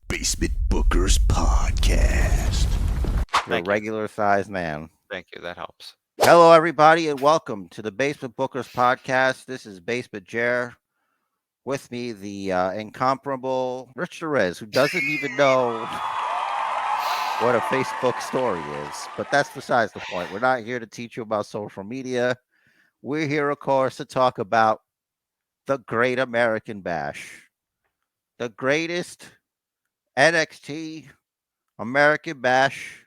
Basement Bookers Podcast. Your regular sized man. Thank you. That helps. Hello, everybody, and welcome to the Basement Bookers Podcast. This is Basement Jer. With me, the incomparable Rich Perez, who doesn't even know what a Facebook story is. But that's besides the point. We're not here to teach you about social media. We're here, of course, to talk about the Great American Bash, the greatest NXT American Bash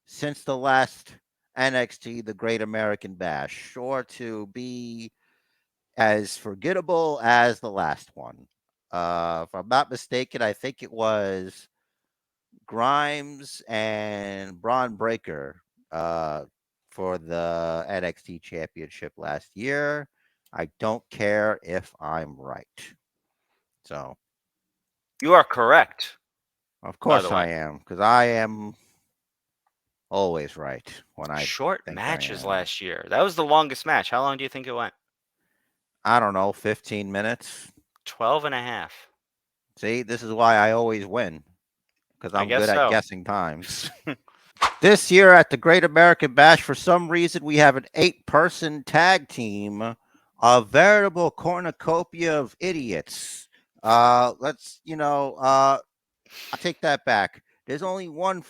since the last NXT, the Great American Bash, sure to be as forgettable as the last one. If I'm not mistaken, I think it was Grimes and Braun Breaker for the NXT Championship last year. I don't care if I'm right. So, You are correct. of By the course I way, am, because I am always right when I short think I matches am. last year. That was the longest match. How long do you think it went? I don't know, 15 minutes. 12 and a half. See, this is why I always win, because I I'm guess good at so. guessing times. This year at the Great American Bash, for some reason, we have an 8-person tag team, a veritable cornucopia of idiots. I take that back. There's only one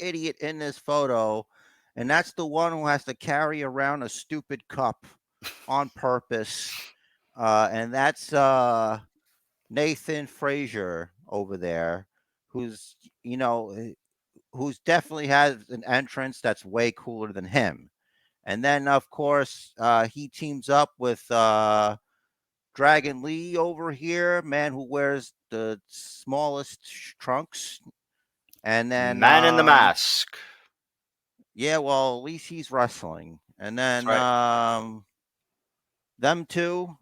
idiot in this photo, and that's the one who has to carry around a stupid cup on purpose. And that's Nathan Frazier over there, who's you know who's definitely has an entrance that's way cooler than him. And then of course he teams up with Dragon Lee over here, man who wears the smallest trunks. And then Man in the Mask. yeah, well at least he's wrestling. And That's then right. them two,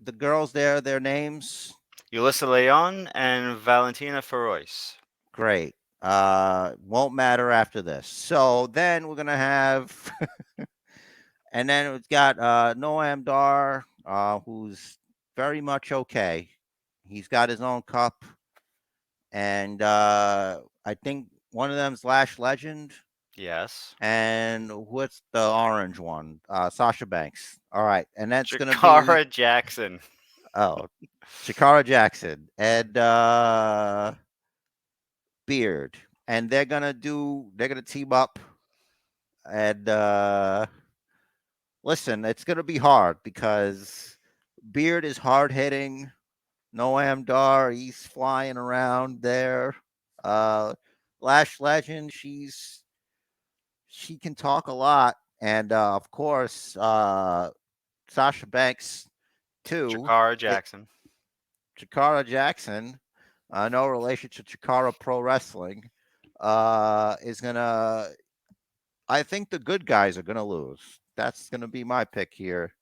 the girls there, their names. Ulissa Leon and Valentina Feroz. Great. Won't matter after this. So then we're gonna have, and then it's got Noam Dar, who's very much okay. He's got his own cup, and I think one of them's Lash Legend, Yes. and what's the orange one? Sasha Banks. All right, and that's gonna be Jakara Jackson. oh, Shakara Jackson and Beard, and they're gonna team up and listen, it's gonna be hard because Beard is hard hitting. Noam Dar, he's flying around there. Uh, Lash Legend, she can talk a lot, and of course, Sasha Banks too. Jakara It, Jackson. Chikara Jackson, no relation to Chikara Pro Wrestling, is gonna. I think the good guys are gonna lose. That's gonna be my pick here.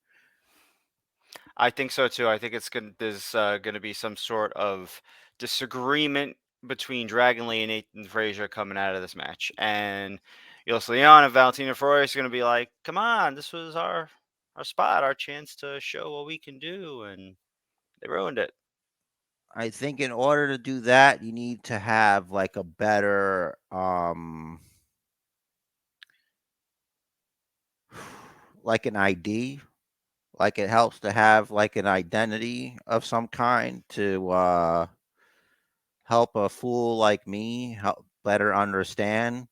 I think so too. I think there's gonna be some sort of disagreement between Dragon Lee and Nathan Frazier coming out of this match, and Ulissa Leon and Valentina Feroz are gonna be like, "Come on, this was our spot, our chance to show what we can do," and they ruined it. I think in order to do that, you need to have like a better like an ID. Like it helps to have like an identity of some kind to help a fool like me help better understand.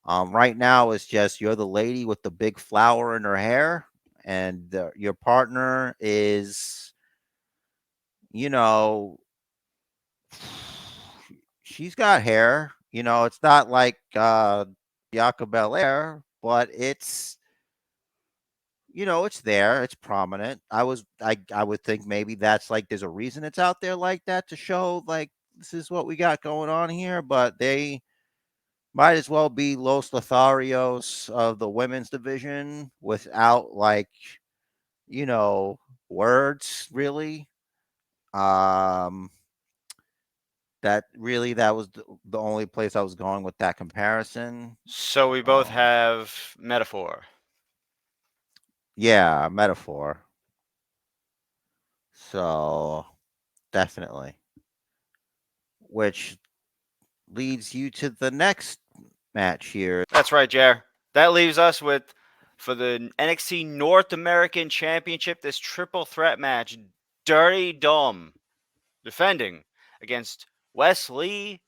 Right now it's just you're the lady with the big flower in her hair, and your partner is, you know, she's got hair. It's not like Bianca Belair, but it's there, it's prominent. I would think maybe that's like there's a reason it's out there like that to show like this is what we got going on here, but they might as well be Los Lotharios of the women's division without like, you know, words really. Um that was the only place I was going with that comparison. So we both Um have metaphor. yeah, metaphor. So definitely. which leads you to the next match here. That's right, Jer. That leaves us with, for the NXT North American Championship, this triple threat match. Dirty Dom defending against Wesley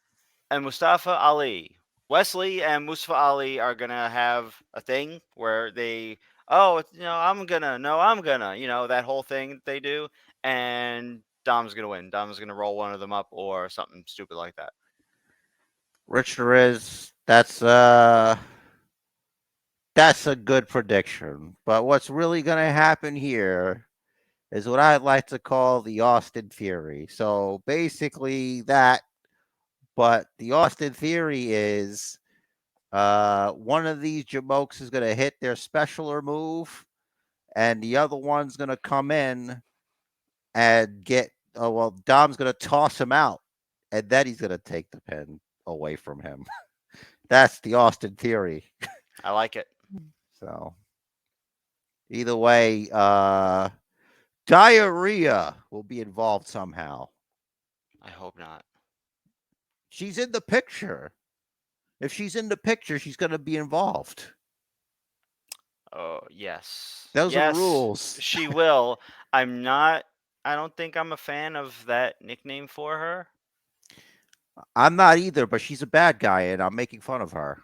and Mustafa Ali. Wesley and Mustafa Ali are gonna have a thing where they, I'm gonna, no, I'm gonna, that whole thing they do, and Dom's gonna win. Dom's gonna roll one of them up or something stupid like that. Rich Riz, that's a good prediction. But what's really gonna happen here is what I'd like to call the Austin Theory. So basically that, but the Austin Theory is one of these jamokes is gonna hit their specialer move, and the other one's gonna come in and get Dom's gonna toss him out, and then he's gonna take the pin away from him. That's the Austin Theory. I like it. So either way, diarrhea will be involved somehow. I hope not. She's in the picture. If she's in the picture, she's gonna be involved. Oh, yes. Those are Yes, rules. she will. I'm not, I don't think I'm a fan of that nickname for her. I'm not either, but she's a bad guy, and I'm making fun of her.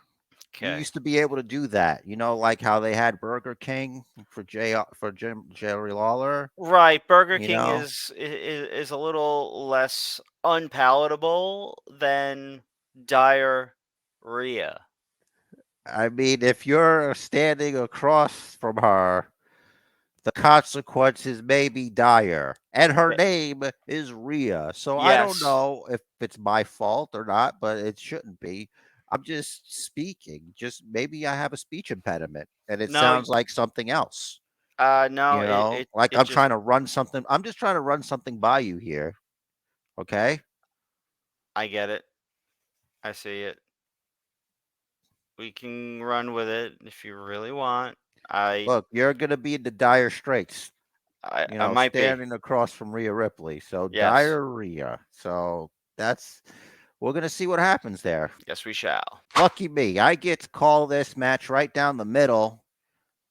You Okay. used to be able to do that, like how they had Burger King for Jerry Lawler. Right, Burger You King know, is a little less unpalatable than diarrhea. I mean, if you're standing across from her, the consequences may be dire, and her Okay. name is Rhea. So I don't Yes. know if it's my fault or not, but it shouldn't be. I'm just speaking. Just maybe I have a speech impediment, and it No, sounds like something else. no, Like it I'm just, trying to run something. I'm just trying to run something by you here. Okay. I get it. I see it. We can run with it if you really want. I Look, you're gonna be in the dire straits. I might be. Standing across from Rhea Ripley. So Yes. diarrhea. So that's we're gonna see what happens there. Yes, we shall. Lucky me, I get to call this match right down the middle.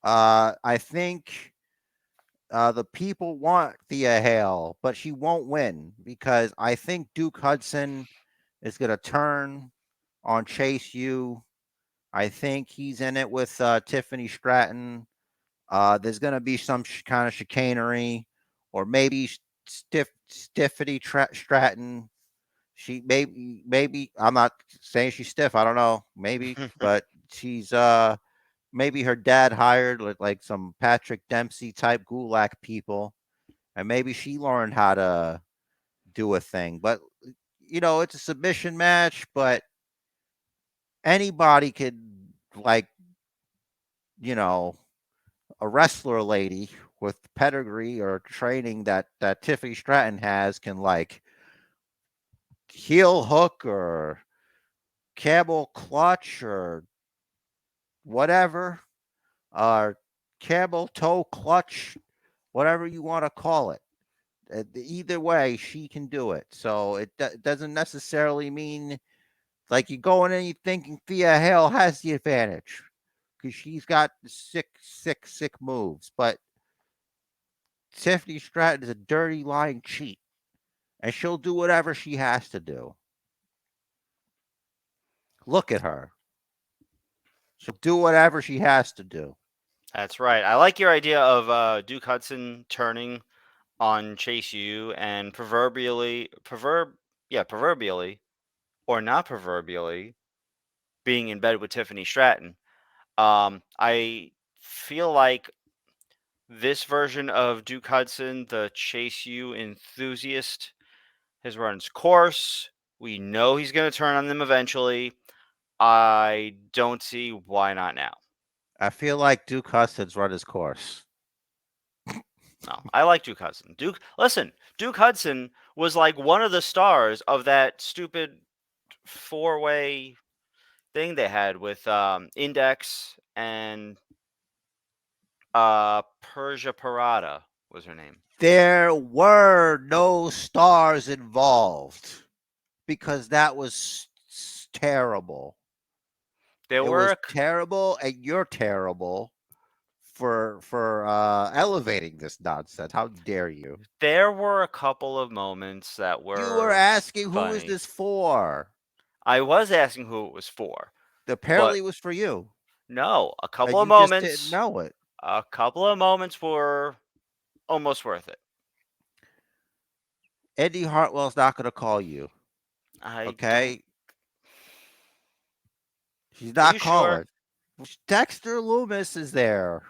I think the people want Thea Hale, but she won't win because I think Duke Hudson is gonna turn on Chase U. I think he's in it with Tiffany Stratton. There's going to be some kind of chicanery, or maybe Stiffity Stratton. She maybe I'm not saying she's stiff. I don't know. Maybe, but she's maybe her dad hired like some Patrick Dempsey type Gulak people, and maybe she learned how to do a thing. But it's a submission match, but anybody could like you know a wrestler lady with pedigree or training that Tiffany Stratton has can like heel hook or camel clutch or whatever, or camel toe clutch, whatever you want to call it. Either way, she can do it. So it doesn't necessarily mean like you going in and you thinking Thea Hale has the advantage because she's got sick moves, but Tiffany Stratton is a dirty, lying cheat, and she'll do whatever she has to do. Look at her. She'll do whatever she has to do. That's right. I like your idea of Duke Hudson turning on Chase U and proverbially or not proverbially being in bed with Tiffany Stratton. I feel like this version of Duke Hudson, the Chase U enthusiast, has run its course. We know he's going to turn on them eventually. I don't see why not now. I feel like Duke Hudson's run his course. No, I like Duke Hudson. Listen, Duke Hudson was like one of the stars of that stupid four-way thing they had with Index and Persia Parada was her name. There were no stars involved because that was terrible. There It were was a c- terrible, and you're terrible for elevating this nonsense. How dare you? there were a couple of moments that You were were asking who is funny. this for? I was asking who it was for, but Apparently, it was for you, no, and you just didn't know it. a couple of moments were almost worth it. Eddie Hartwell's not going to call you. I don't. Okay, she's Are not you sure? calling. Dexter Loomis is there.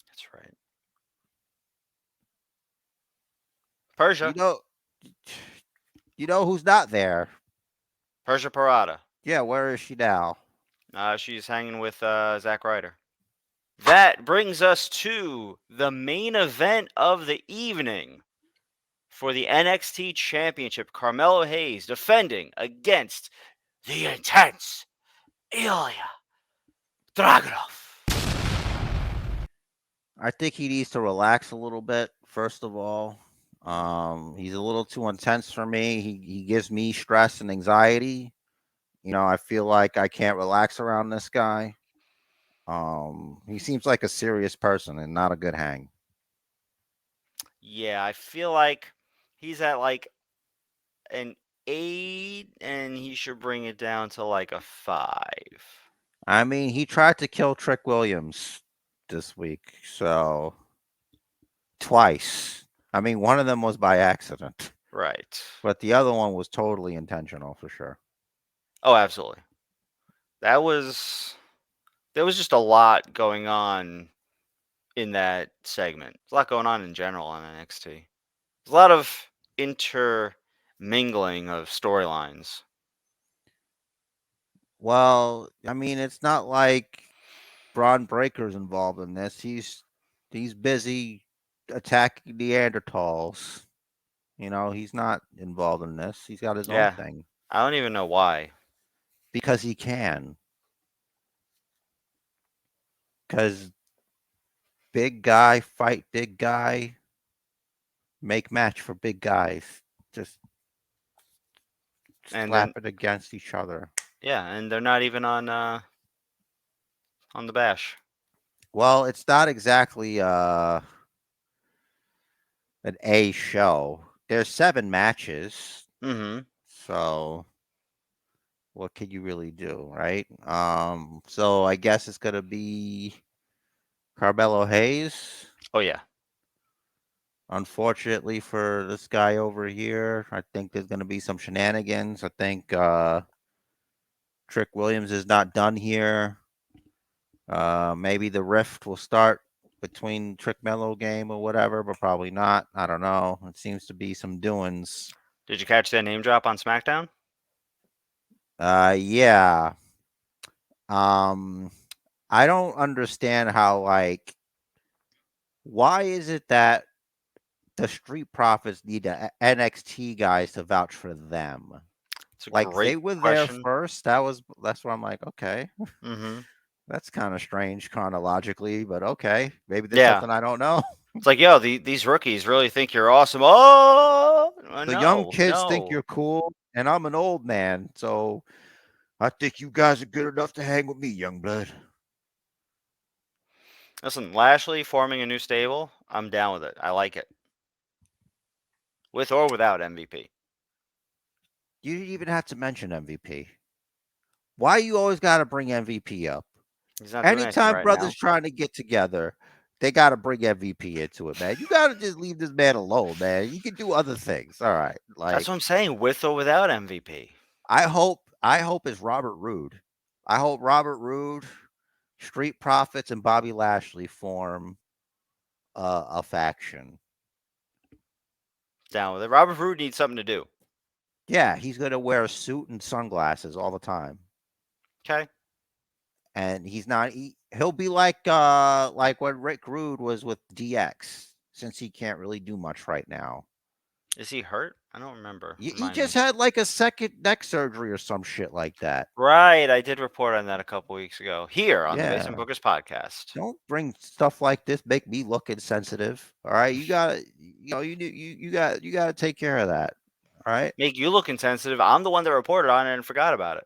That's right. You Persia, know, you know who's not there. Persia Parada. Yeah, where is she now? She's hanging with Zack Ryder. That brings us to the main event of the evening for the NXT Championship. Carmelo Hayes defending against the intense Ilya Dragunov. I think he needs to relax a little bit. First of all, he's a little too intense for me. He gives me stress and anxiety. I feel like I can't relax around this guy. He seems like a serious person and not a good hang. Yeah, I feel like he's at like an 8 and he should bring it down to like a 5. I mean, he tried to kill Trick Williams this week, so twice. I mean, one of them was by accident, Right. but the other one was totally intentional for sure. Oh, absolutely. That was there was just a lot going on in that segment. There's a lot going on in general on NXT. There's a lot of intermingling of storylines. Well, I mean, it's not like Braun Breaker's involved in this. He's busy attacking Neanderthals. He's not involved in this. He's got his own Yeah, thing I don't even know why. because he can. Because big guy fight big guy, make match for big guys. Just And slap then it against each other. yeah, and they're not even on the bash. Well, it's not exactly an A show. There's 7 matches, Mm-hmm. so what can you really do, right? So I guess it's gonna be Carmelo Hayes. Oh yeah. Unfortunately for this guy over here, I think there's gonna be some shenanigans. I think Trick Williams is not done here. Maybe the rift will start between Trick Mello game or whatever, but probably not. I don't know. It seems to be some doings. Did you catch that name drop on SmackDown? Yeah. Um, I don't understand how, like, why is it that the Street Profits need the NXT guys to vouch for them? It's a Like they great were there question. first. That's why I'm like, okay, Mm-hmm. that's kind of strange chronologically, but okay, maybe there's Yeah. something I don't know. It's like, yo, these rookies really think you're awesome. Oh, The young no, kids think no. you're cool, and I'm an old man, so I think you guys are good enough to hang with me, young blood. Listen, Lashley forming a new stable, I'm down with it. I like it. With or without MVP. You didn't even have to mention MVP. Why you always got to bring MVP up? He's not doing anything Anytime right brothers now. trying to get together, they got to bring MVP into it, man. You got to just leave this man alone, man. You can do other things. All right. That's what I'm Like saying, with or without MVP. I hope it's Robert Roode. I hope Robert Roode, Street Profits and Bobby Lashley form a faction. Down with it. Robert Roode needs something to do. Yeah, he's going to wear a suit and sunglasses all the time. Okay. And he'll be like what Rick Rude was with DX, since he can't really do much right now. Is he hurt? I don't remember. He Remind just me. had like a second neck surgery or some shit like that. Right, I did report on that a couple weeks ago here on the Basement Yeah. Bookers podcast. Don't bring stuff like this, make me look insensitive. All right. You gotta you got to take care of that. right? Make you look insensitive. I'm the one that reported on it and forgot about it.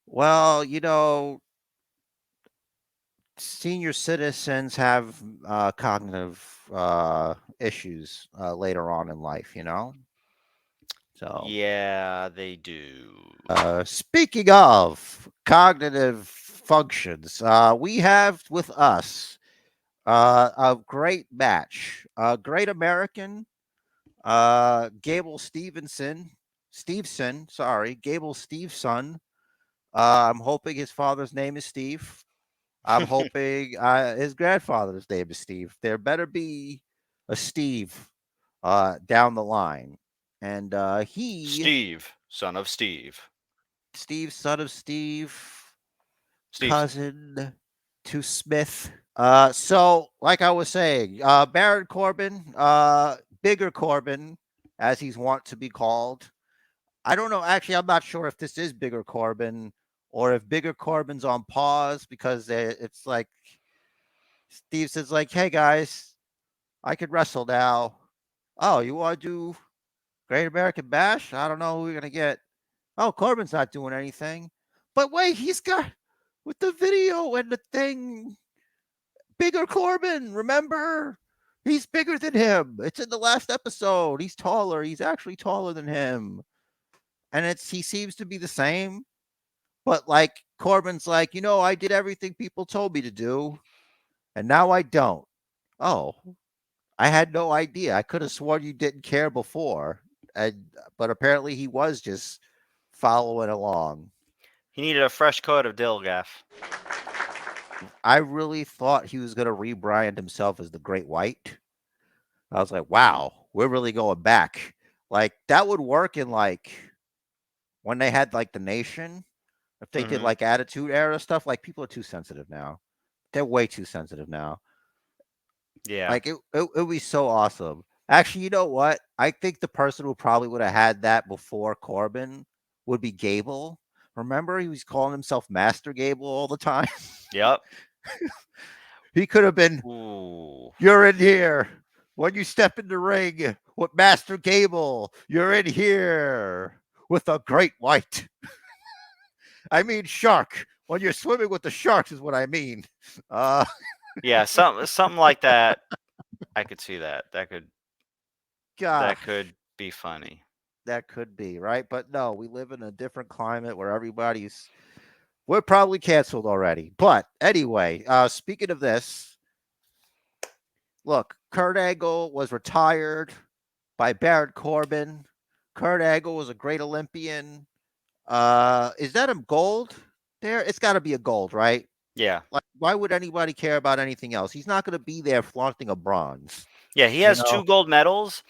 Well, senior citizens have cognitive issues later on in life, So, Yeah, they do. speaking of cognitive functions, we have with us a great match, a great American, Gable Steveson. I'm hoping his father's name is Steve. I'm hoping his grandfather's name is Steve. There better be a Steve down the line. And Steve, son of Steve. Steve, son of Steve, Steveson. cousin to Smith. So like I was saying, Baron Corbin, bigger Corbin, as he's wont to be called. I don't know. Actually, I'm not sure if this is bigger Corbin or if bigger Corbin's on pause because it's like Steve says, like, "Hey guys, I can wrestle now. Oh, you want to do Great American Bash? I don't know who you're gonna get. Oh, Corbin's not doing anything. But wait, he's got with the video and the thing, bigger Corbin. Remember, he's bigger than him. It's in the last episode. He's taller. He's actually taller than him, and he seems to be the same. But like Corbin's like, I did everything people told me to do, and now I don't. Oh, I had no idea. I could have sworn you didn't care before, but apparently he was just following along. He needed a fresh coat of dill gaff. I really thought he was going to rebrand himself as the Great White. I was like, wow, we're really going back. Like that would work in like when they had like the Nation. If they did Hmm. like Attitude Era stuff, like people are too sensitive now. They're way too sensitive now. Yeah. Like it would be so awesome. Actually, you know what? I think the person who probably would have had that before Corbin would be Gable. Remember, he was calling himself Master Gable all the time. Yep. He could have been, Ooh. "You're in here when you step in the ring with Master Gable. You're in here with a Great White. I mean, shark. When you're swimming with the sharks, is what I mean." Uh, Yeah, something like that. I could see that. That gosh. could be funny. That could be, right? But no, we live in a different climate where we're probably canceled already. But anyway, speaking of this, look, Kurt Angle was retired by Baron Corbin. Kurt Angle was a great Olympian. Is that a gold there? It's got to be a gold, right? Yeah. Like, why would anybody care about anything else? He's not going to be there flaunting a bronze, Yeah, he you has know? 2 gold medals,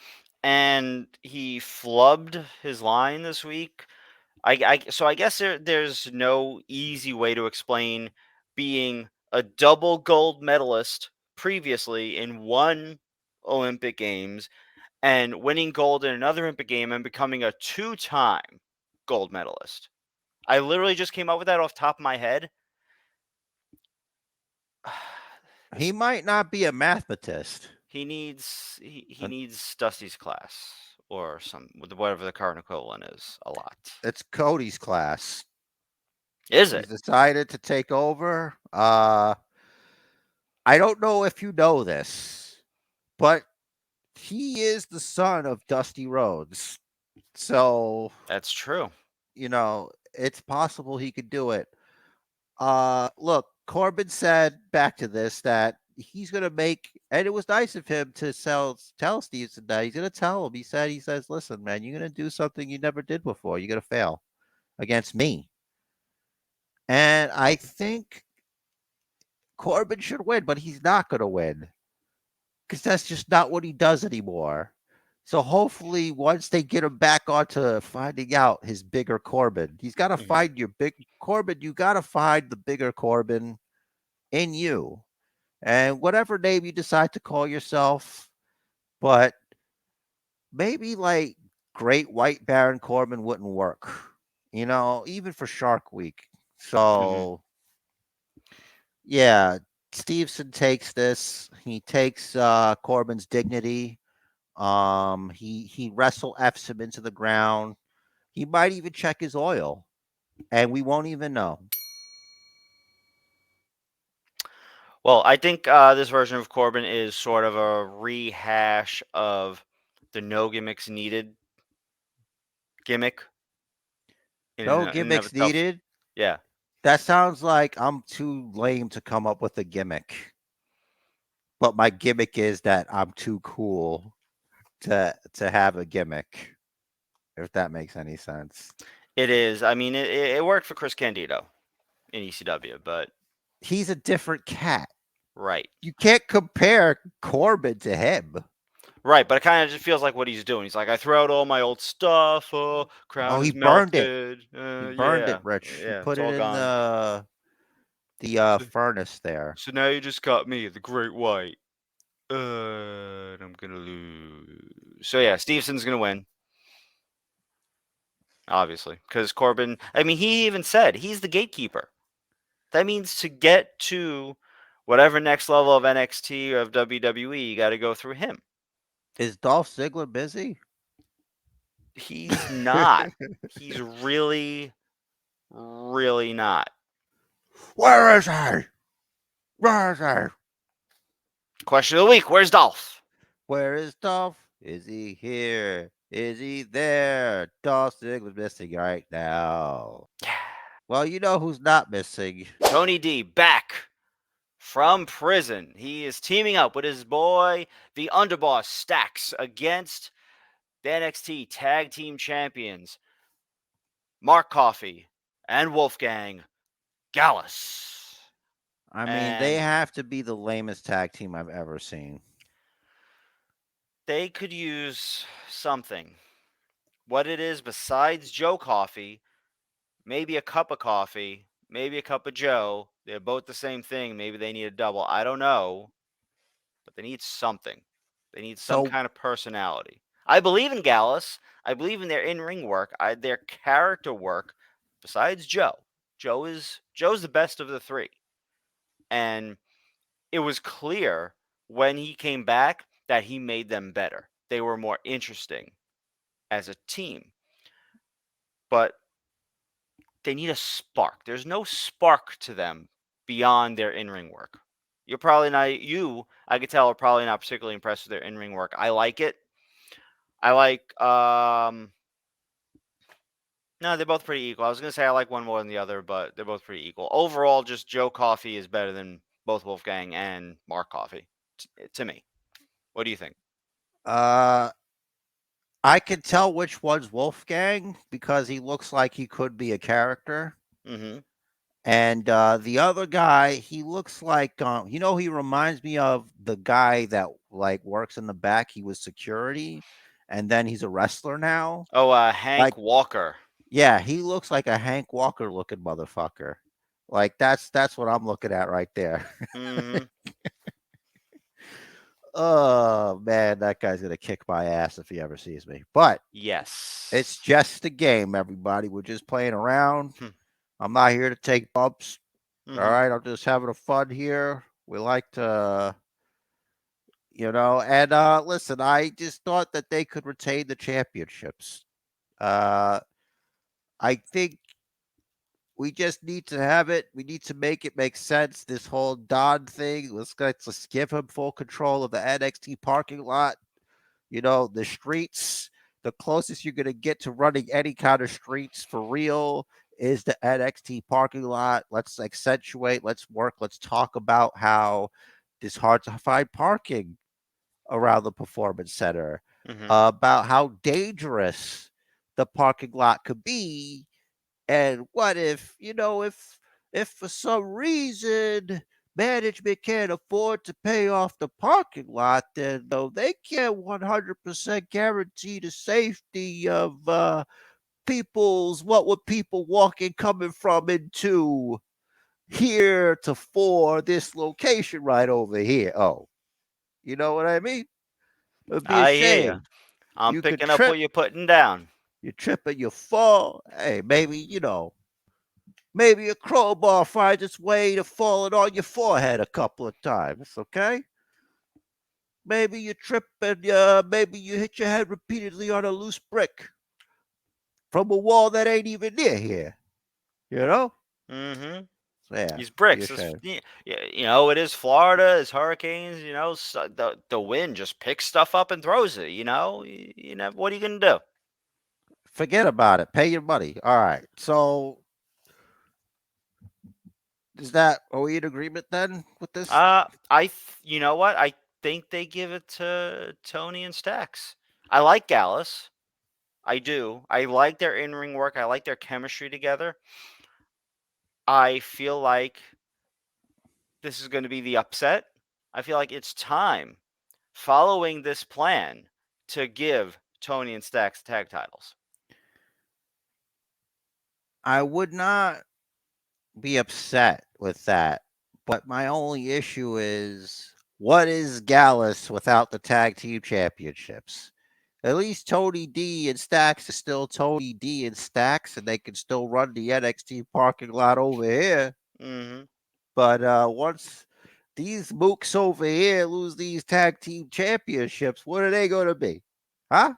and he flubbed his line this week. So I guess there's no easy way to explain being a double gold medalist previously in one Olympic Games and winning gold in another Olympic game and becoming a 2-time gold medalist. I literally just came up with that off the top of my head. He This might not be a mathematist. he needs Dusty's class or whatever the current equivalent is a lot. It's Cody's class. Is He's it? decided to take over. I don't know if you know this, but he is the son of Dusty Rhodes. So, That's true. it's possible he could do it. Look, Corbin said back to this that he's gonna make, and it was nice of him to tell Stevenson that he's gonna tell him. He says, listen, man, you're gonna do something you never did before. You're gonna fail against me. And I think Corbin should win, but he's not gonna win because that's just not what he does anymore. So hopefully, once they get him back onto finding out his bigger Corbin, he's got to Mhm. find your big Corbin. You got to find the bigger Corbin in you, and whatever name you decide to call yourself. But maybe like Great White Baron Corbin wouldn't work, even for Shark Week. Mhm. So yeah, Stevenson takes this. He takes Corbin's dignity. He wrestle F's him into the ground. He might even check his oil, and we won't even know. Well, I think this version of Corbin is sort of a rehash of the no gimmicks needed gimmick No in and of gimmicks itself. needed. Yeah. That sounds like I'm too lame to come up with a gimmick. But my gimmick is that I'm too cool to have a gimmick. If that makes any sense. It is. I mean, it worked for Chris Candido in ECW, but He's a different cat. right. You can't compare Corbin to him. Right, but it kind of just feels like what he's doing. He's like, I threw out all my old stuff. Oh, crown Oh, he is burned it. melted. He burned it, Yeah, Rich. He yeah, put it's it all in gone. the So, furnace there. so now you just got me, the Great White. And I'm gonna lose. So yeah, Stevenson's gonna win, obviously, because Corbin. I mean, he even said he's the gatekeeper. That means to get to whatever next level of NXT or of WWE, you got to go through him. Is Dolph Ziggler busy? He's not. He's really, really not. Where is he? Where is he? Question of the week: where's Dolph? Where is Dolph? Is he here? Is he there? Dolph Ziggler's missing right now. Well, you know who's not missing. Tony D back from prison. He is teaming up with his boy, the underboss Stacks, against the NXT Tag Team Champions, Mark Coffey and Wolfgang Galus. I mean, they And have to be the lamest tag team I've ever seen. they could use something. What it is besides Joe Coffey, maybe a cup of coffee, maybe a cup of Joe. They're both the same thing. Maybe they need a double. I don't know. But they need something. They need some So, kind of personality. I believe in Gallus. I believe in their in-ring work, their character work. Besides Joe, Joe's the best of the three, and it was clear when he came back that he made them better. They were more interesting as a team, but they need a spark. There's no spark to them beyond their in-ring work. You're probably not I could tell are probably not particularly impressed with their in-ring work. I like it. I like no, they're both pretty equal. I was gonna say I like one more than the other, but they're both pretty equal. Overall, just Joe Coffey is better than both Wolfgang and Mark Coffey to me. What do you think? uh, I can tell which one's Wolfgang because he looks like he could be a character. Mm-hmm. And the other guy, he looks like he reminds me of the guy that like works in the back. He was security, and then he's a wrestler now. Oh, Hank Like, Walker. yeah, he looks like a Hank Walker looking motherfucker. Like that's what I'm looking at right there. Mm-hmm. Oh man, that guy's gonna kick my ass if he ever sees me. But Yes. it's just a game, everybody. We're just playing around. Hmm. I'm not here to take bumps. All Mm-hmm. right, I'm just having a fun here. We like to, and listen, I just thought that they could retain the championships. Uh, I think we just need to have it. We need to make it make sense. This whole Don thing. Let's give him full control of the NXT parking lot. The streets. The closest you're gonna get to running any kind of streets for real is the NXT parking lot. Let's accentuate. Let's work. Let's talk about how it's hard to find parking around the performance center. Mm-hmm. About how dangerous the parking lot could be, and what if for some reason management can't afford to pay off the parking lot, then though they can't 100% guarantee the safety of people walking coming from into here to for this location right over here. Oh, you know what I mean? It'd be a I hear you. shame. I'm You could picking up trip, what you're putting down. you trip and you fall. Hey, maybe a crowbar finds its way to falling on your forehead a couple of times, okay? maybe you trip and maybe you hit your head repeatedly on a loose brick from a wall that ain't even near here. You know? Mm-hmm. So yeah, These be bricks, ashamed. it is Florida, it's hurricanes. So the wind just picks stuff up and throws it. What are you gonna do? Forget about it. Pay your money. All right. So are we in agreement then with this? You know what? I think they give it to Tony and Stacks. I like Gallus. I do. I like their in-ring work. I like their chemistry together. I feel like this is going to be the upset. I feel like it's time, following this plan, to give Tony and Stacks tag titles. I would not be upset with that, but my only issue is what is Gallus without the tag team championships? At least Tony D and Stacks is still Tony D and Stacks, and they can still run the NXT parking lot over here. Mm-hmm. But once these mooks over here lose these tag team championships, what are they going to be? Huh?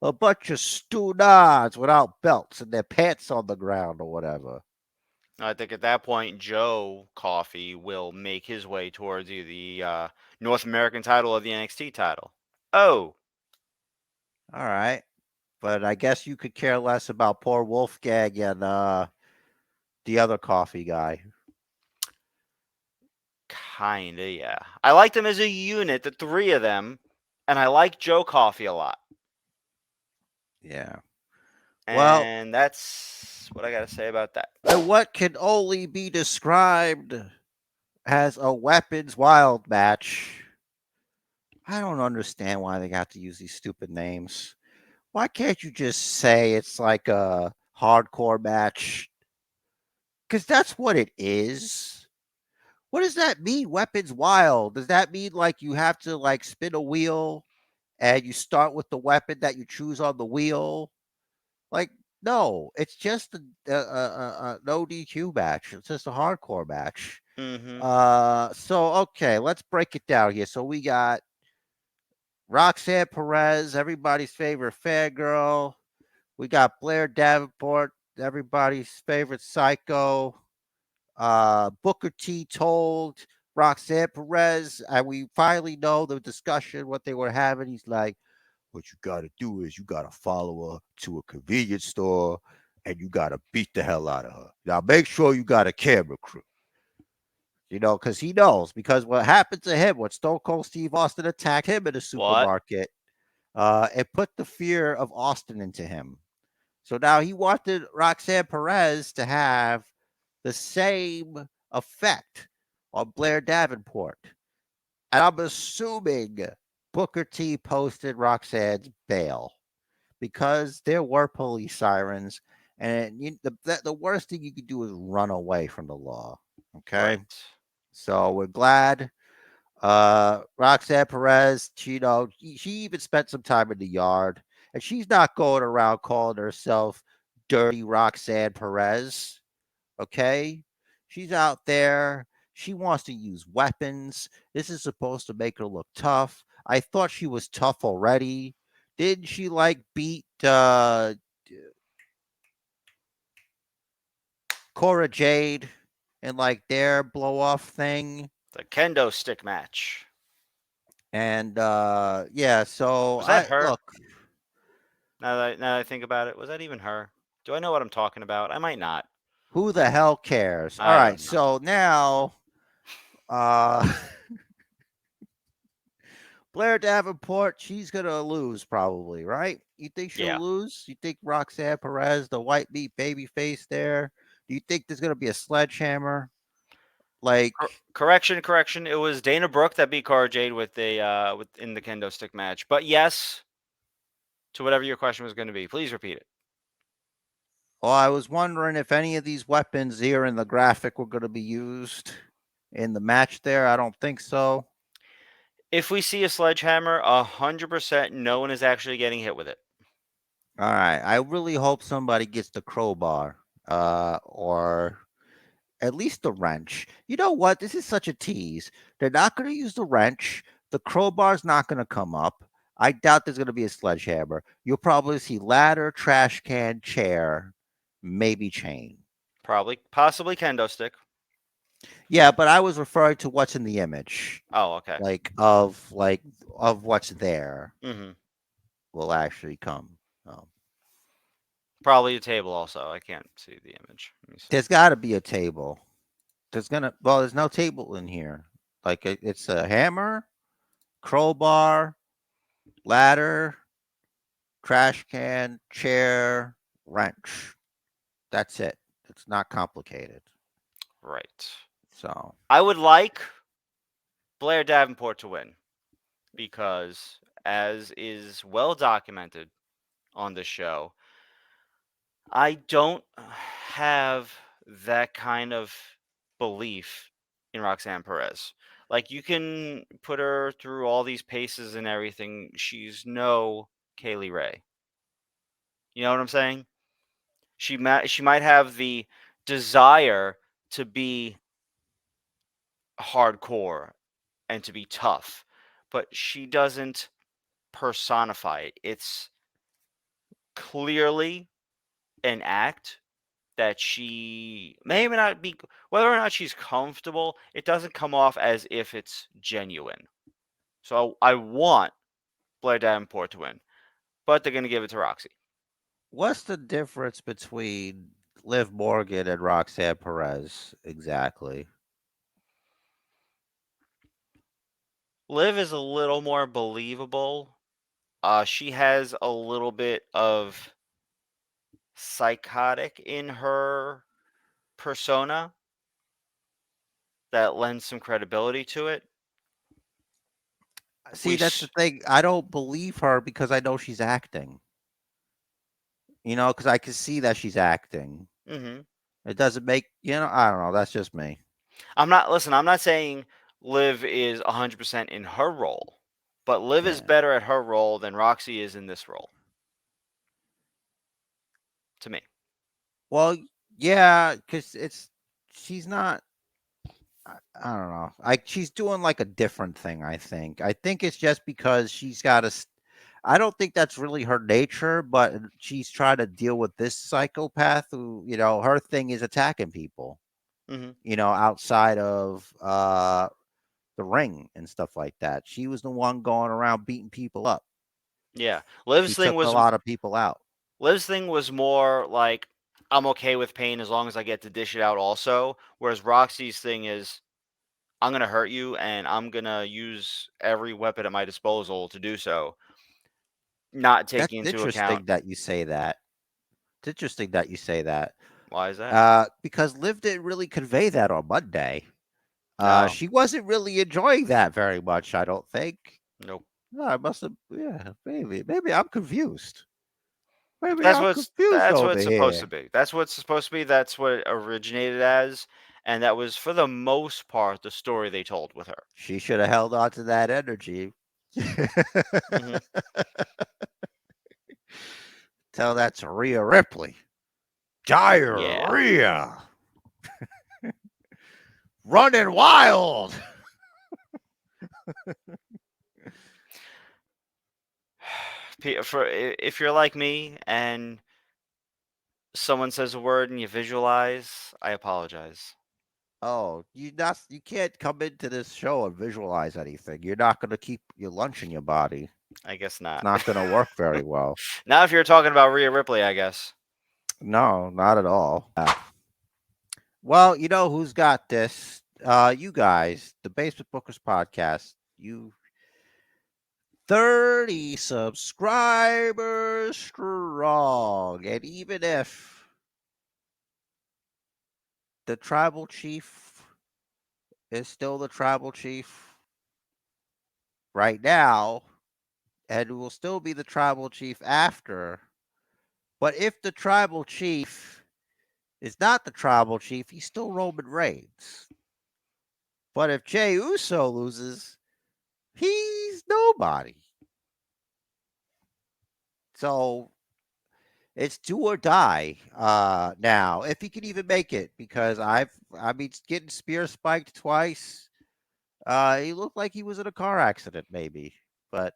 A bunch of stoonads without belts and their pants on the ground or whatever. I think at that point, Joe Coffey will make his way towards either the North American title or the NXT title. Oh, All right. But I guess you could care less about poor Wolfgang and the other coffee guy. kinda, yeah. I like them as a unit, the three of them, and I like Joe Coffey a lot. Yeah. Well, And that's what I got to say about that. what can only be described as a weapons wild match. I don't understand why they got to use these stupid names. Why can't you just say it's like a hardcore match? Because that's what it is. What does that mean? Weapons wild. Does that mean like you have to like spin a wheel and you start with the weapon that you choose on the wheel? Like, no, it's just a no DQ match. It's just a hardcore match. Mm-hmm. So okay, let's break it down here. So we got Roxanne Perez, everybody's favorite fangirl. We got Blair Davenport, everybody's favorite psycho. Booker T told Roxanne Perez, and we finally know the discussion, what they were having. He's like, what you got to do is you got to follow her to a convenience store and you got to beat the hell out of her. Now, make sure you got a camera crew, because he knows. Because what happened to him when Stone Cold Steve Austin attacked him in the What? supermarket, it put the fear of Austin into him. So now he wanted Roxanne Perez to have the same effect on Blair Davenport. And I'm assuming Booker T posted Roxanne's bail because there were police sirens. And the worst thing you could do is run away from the law. Okay. Right. So we're glad. Roxanne Perez, she even spent some time in the yard, and she's not going around calling herself Dirty Roxanne Perez. Okay, she's out there. She wants to use weapons. This is supposed to make her look tough. I thought she was tough already. Didn't she like beat Cora Jade in like their blow off thing? The kendo stick match. And yeah, so Was that I her? look. Now that I think about it, was that even her? Do I know what I'm talking about? I might not. Who the hell cares? All I right, don't know. so now uh Blair Davenport, she's gonna lose probably, right? You think she'll Yeah. lose? You think Roxanne Perez, the white meat baby face there? Do you think there's gonna be a sledgehammer? Like, Correction. It was Dana Brooke that beat Cara Jade in the kendo stick match. But yes, to whatever your question was going to be, please repeat it. well, I was wondering if any of these weapons here in the graphic were gonna be used in the match there. I don't think so. If we see a sledgehammer, 100%, no one is actually getting hit with it. All right. I really hope somebody gets the crowbar. Or at least the wrench. You know what? This is such a tease. They're not going to use the wrench. The crowbar's not going to come up. I doubt there's going to be a sledgehammer. You'll probably see ladder, trash can, chair, maybe chain. Possibly kendo stick. Yeah, but I was referring to what's in the image, Oh, okay. like of what's there Hmm. will actually come. Probably a table also. I can't see the image. Let me see. There's got to be a table. There's no table in here. It's a hammer, crowbar, ladder, trash can, chair, wrench. That's it. It's not complicated. Right. So I would like Blair Davenport to win because, as is well documented on the show, I don't have that kind of belief in Roxanne Perez. Like, you can put her through all these paces and everything. She's no Kaylee Ray. You know what I'm saying? She might have the desire to be hardcore and to be tough, but she doesn't personify it. It's clearly an act that she may not be, whether or not she's comfortable, it doesn't come off as if it's genuine. So I want Blair Davenport to win, but they're going to give it to Roxy. what's the difference between Liv Morgan and Roxanne Perez exactly? Liv is a little more believable. She has a little bit of psychotic in her persona that lends some credibility to it. See, We that's the s- thing. I don't believe her because I know she's acting. Because I can see that she's acting. mhm. It doesn't I don't know. That's just me. I'm not saying Liv is 100% in her role, but Liv is Yeah. better at her role than Roxy is in this role to me. Well, yeah, because she's not. I don't know. She's doing like a different thing. I think. I think it's just because she's got a. I don't think that's really her nature, but she's trying to deal with this psychopath who, her thing is attacking people. Mhm. Outside of the ring and stuff like that. She was the one going around beating people up. Yeah. She took a lot of people out. Liv's thing was more like, I'm okay with pain as long as I get to dish it out also, whereas Roxy's thing is, I'm going to hurt you and I'm going to use every weapon at my disposal to do so, not That's taking into account. interesting that you say that. It's interesting that you say that. Why is that? Because Liv didn't really convey that on Monday. No. She wasn't really enjoying that very much, I don't think. Nope. No, I must have, yeah, maybe I'm confused. Maybe I'm confused That's what over it's supposed to here. be. That's what it's supposed to be. That's what it originated as, and that was for the most part the story they told with her. She should have held on to that energy. Hmm. Tell that to Rhea Ripley. Yeah. Diarrhea. Running wild. If you're like me and someone says a word and you visualize, I apologize. Oh, you can't come into this show and visualize anything. You're not gonna keep your lunch in your body. I guess It's not. not gonna work very well. Now, if you're talking about Rhea Ripley, I guess. No, not at all. Well, you know who's got this? You guys, the Basement Bookers podcast. You 30 subscribers strong. And even if the tribal chief is still the tribal chief right now, and will still be the tribal chief after, but if the tribal chief is not the tribal chief, he's still Roman Reigns. But if Jey Uso loses, he's nobody. So it's do or die now, if he can even make it, because I mean, getting spear spiked twice. He looked like he was in a car accident, maybe. But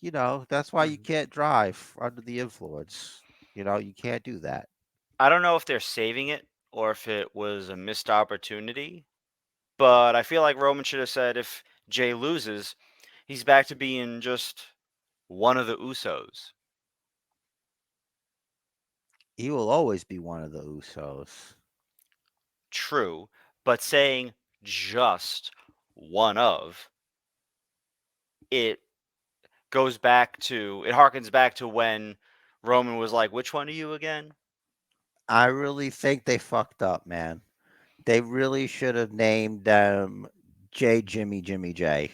that's why you Mhm. can't drive under the influence. You can't do that. I don't know if they're saving it or if it was a missed opportunity, but I feel like Roman should have said if Jay loses, he's back to being just one of the Usos. He will always be one of the Usos. True, but saying just one of it it harkens back to when Roman was like, "Which one are you again?" I really think they fucked up, man. They really should have named them J Jimmy Jimmy J.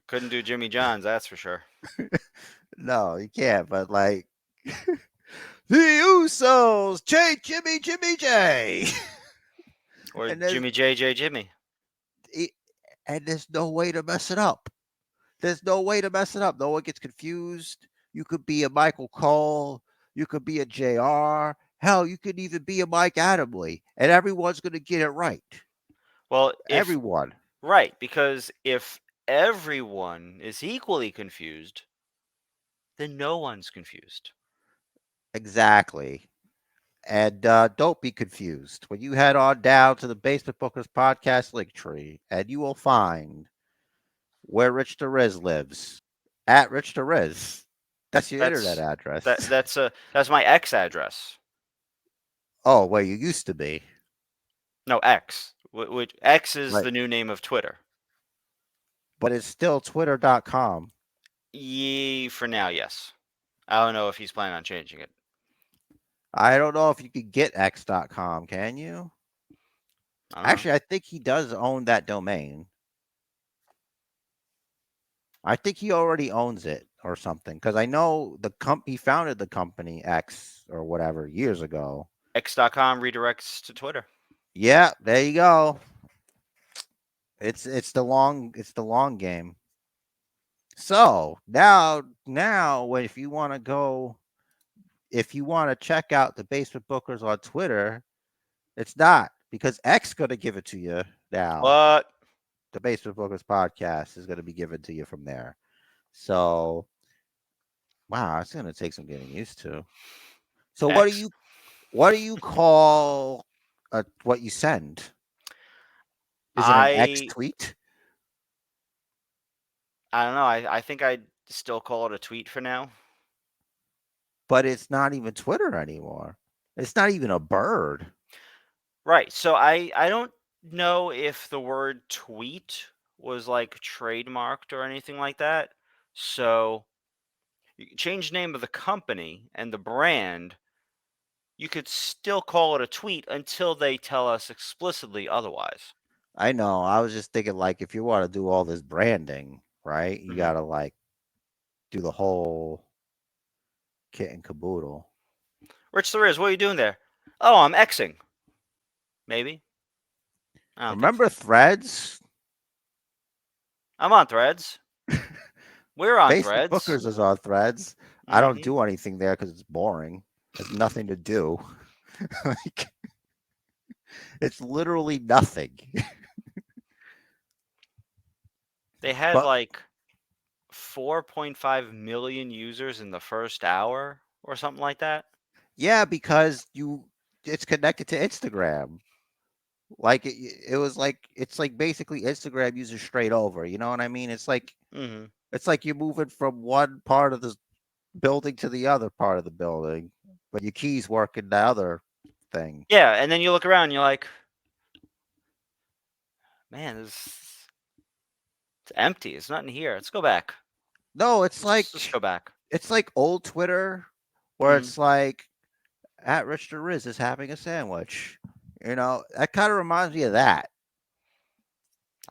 Couldn't do Jimmy John's, that's for sure. No, you can't. But like the Usos, J Jimmy Jimmy J. Or and there's Jimmy JJ Jimmy. e- and there's no way to mess it up. There's no way to mess it up. No one gets confused. You could be a Michael Cole. You could be a JR. Hell, you could even be a Mike Adamley, and everyone's going to get it right. Well, if Everyone. right, because if everyone is equally confused, then no one's confused. Exactly. And don't be confused. When you head on down to the Basement Bookers podcast link tree, and you will find where Rich Derez lives. At Rich Derez. That's your internet That's address. that's my X address. Oh, where you used to be. No, X. Which X is Right. the new name of Twitter. But it's still twitter.com. For now, yes. I don't know if he's planning on changing it. I don't know if you could get x.com, can you? I don't know. Actually, I think he does own that domain. I think he already owns it or something because I know he founded the company X or whatever years ago. X.com redirects to Twitter. Yeah, there you go. It's the long game. So now if you want to go, if you want to check out the Basement Bookers on Twitter, it's not because X going to give it to you now. What? The Basement Bookers podcast is going to be given to you from there. So wow, it's going to take some getting used to. So X? what do you call what you send? Is it an X I tweet? I don't know. I think I'd still call it a tweet for now. But it's not even Twitter anymore. It's not even a bird. Right. So I don't know if the word tweet was like trademarked or anything like that. So you can change the name of the company and the brand. You could still call it a tweet until they tell us explicitly otherwise. I know. I was just thinking, like, if you want to do all this branding, right? You Mhm. got to like do the whole kit and caboodle. Rich there is. What are you doing there? Oh, I'm Xing. Maybe. I don't think so. Remember Threads? I'm on Threads. We're on Basement Threads. Bookers is on Threads. I don't Hmm. do anything there because it's boring. There's nothing to do. Like, it's literally nothing. They had But like 4.5 million users in the first hour or something like that. yeah, because it's connected to Instagram. Like it was like it's like basically Instagram users straight over. You know what I mean? Hmm. It's like you're moving from one part of the building to the other part of the building, but your keys work in the other thing. Yeah, and then you look around and you're like, man, it's empty. It's nothing here. Let's go back. No, Let's go back. it's like old Twitter where Hmm. it's like at Rich the Riz is having a sandwich. That kind of reminds me of that.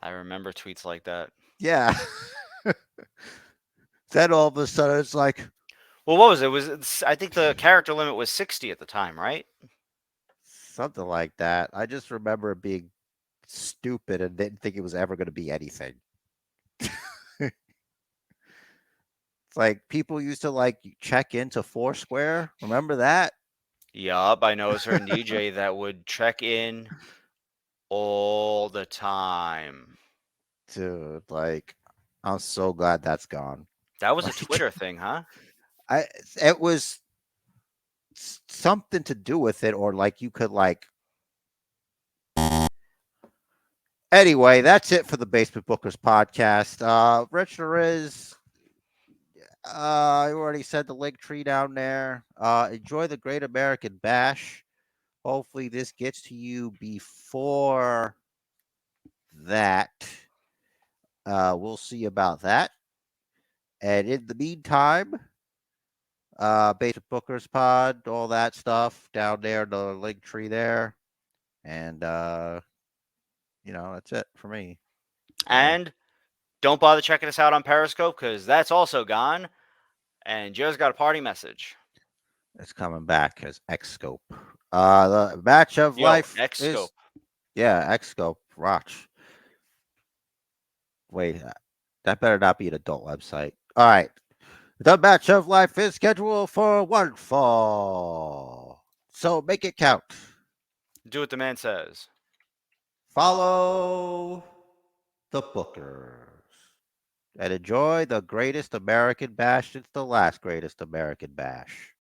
I remember tweets like that. Yeah. Then all of a sudden it's like Well, what was it? I think the character limit was 60 at the time, right? something like that. I just remember it being stupid and didn't think it was ever going to be anything. It's like people used to like check into Foursquare. Remember that? Yup, I know a certain DJ that would check in all the time. Dude, like, I'm so glad that's gone. That was a Like, Twitter thing, huh? I it was something to do with it, or like you could like. Anyway, that's it for the Basement Bookers podcast. Rich, there is. I already said the link tree down there. Enjoy the Great American Bash. Hopefully, this gets to you before that. We'll see about that. And in the meantime, Basic Bookers Pod, all that stuff down there, the link tree there. And, that's it for me. So And don't bother checking us out on Periscope because that's also gone. And Joe's got a party message. it's coming back as Xscope. The match of Yo, life Xscope. is, yeah, Xscope. Watch. Wait, that better not be an adult website. All right. The match of life is scheduled for one fall. So make it count. Do what the man says. Follow the Bookers. And enjoy the greatest American bash since the last greatest American bash.